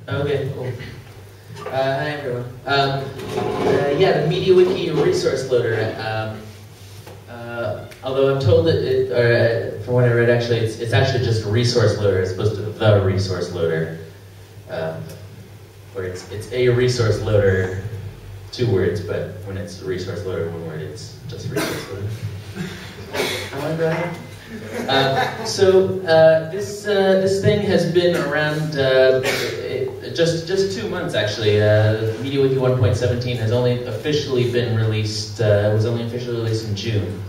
Okay, cool. Hi everyone. Yeah, the MediaWiki ResourceLoader. Although I'm told that, from what I read, actually, it's actually just ResourceLoader as opposed to the ResourceLoader, where it's a resource loader, 2 words, but when it's ResourceLoader 1 word, it's just ResourceLoader. Am I right? This thing has been around just 2 months actually. MediaWiki 1.17 has only officially been released. Was only officially released in June,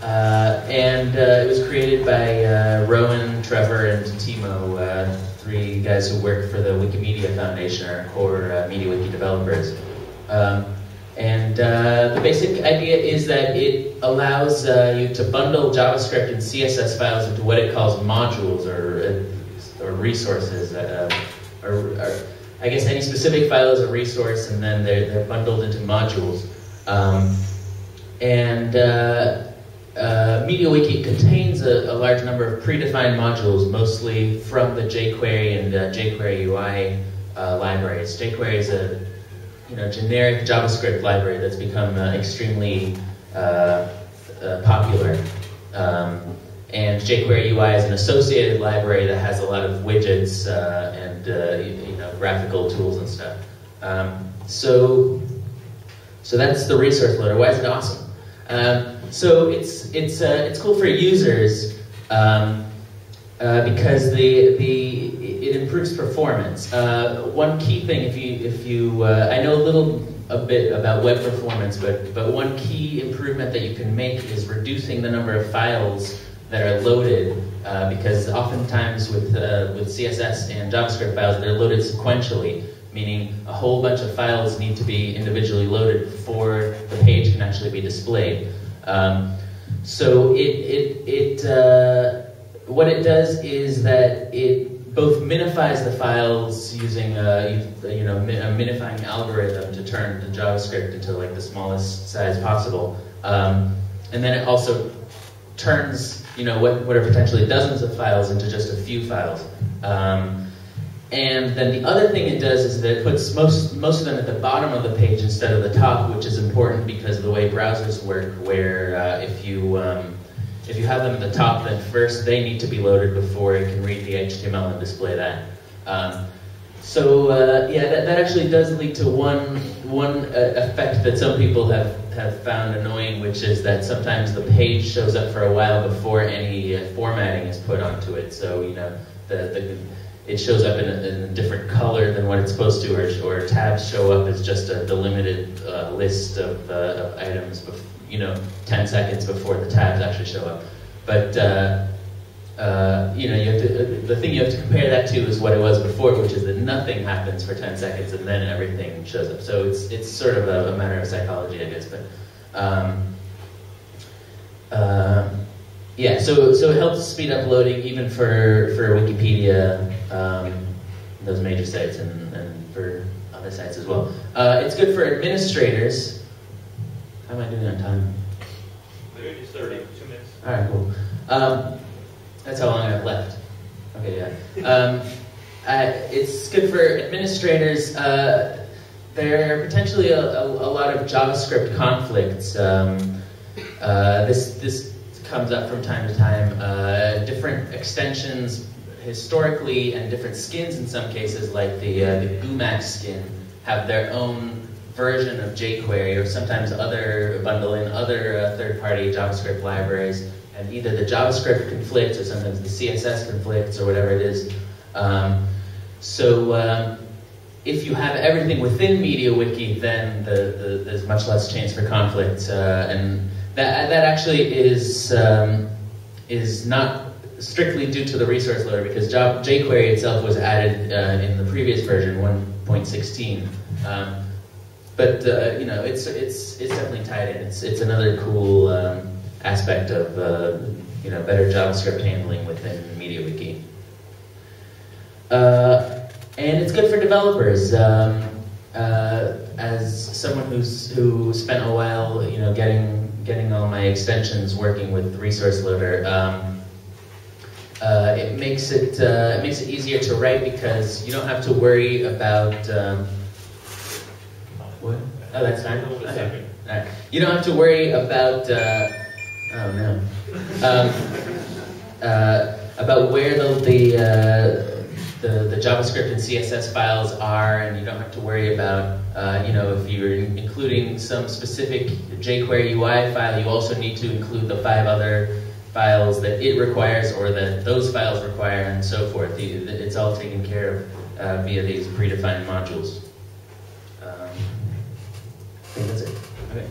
it was created by Rowan, Trevor, and Timo, 3 guys who work for the Wikimedia Foundation, our core MediaWiki developers. The basic idea is that it allows you to bundle JavaScript and CSS files into what it calls modules or resources. Or I guess any specific file is a resource, and then they're bundled into modules. MediaWiki contains a large number of predefined modules, mostly from the jQuery and jQuery UI libraries. jQuery is a generic JavaScript library that's become extremely popular. And jQuery UI is an associated library that has a lot of widgets and graphical tools and stuff. So that's the resource loader. Why is it awesome? So it's cool for users because it improves performance. One key thing, if you I know a bit about web performance, but one key improvement that you can make is reducing the number of files that are loaded, because oftentimes with CSS and JavaScript files, they're loaded sequentially, meaning a whole bunch of files need to be individually loaded before the page can actually be displayed. What it does is that it both minifies the files using a minifying algorithm to turn the JavaScript into like the smallest size possible, and then it also turns what are potentially dozens of files into just a few files. And then the other thing it does is that it puts most of them at the bottom of the page instead of the top, which is important because of the way browsers work, where if you have them at the top, then first they need to be loaded before it can read the HTML and display that. That actually does lead to one effect that some people have found annoying, which is that sometimes the page shows up for a while before any formatting is put onto it. So it shows up in a different color than what it's supposed to, or tabs show up as just a delimited list of items, 10 seconds before the tabs actually show up. But the thing you have to compare that to is what it was before, which is that nothing happens for 10 seconds and then everything shows up. So it's sort of a matter of psychology, I guess. But so it helps speed up loading even for Wikipedia, those major sites, and for other sites as well. It's good for administrators. How am I doing on time? It's 32 minutes. All right, cool. That's how long I have left. Okay, yeah. It's good for administrators. There are potentially a lot of JavaScript conflicts. This comes up from time to time. Different extensions historically and different skins in some cases, like the Gumac skin, have their own version of jQuery, or sometimes bundle in other third-party JavaScript libraries, and either the JavaScript conflicts or sometimes the CSS conflicts or whatever it is. If you have everything within MediaWiki, then there's much less chance for conflict, and that actually is not strictly due to the resource loader, because jQuery itself was added in the previous version, 1.16. It's definitely tied in. It's another cool aspect of better JavaScript handling within MediaWiki. And it's good for developers. As someone who spent a while, getting all my extensions working with ResourceLoader, It makes it easier to write because you don't have to worry about what? Oh, that's fine. Okay. All right. You don't have to worry about oh no, about where the JavaScript and CSS files are, and you don't have to worry about if you're including some specific jQuery UI file, you also need to include the 5 other files that it requires or that those files require, and so forth. It's all taken care of via these predefined modules. I think that's it. Okay.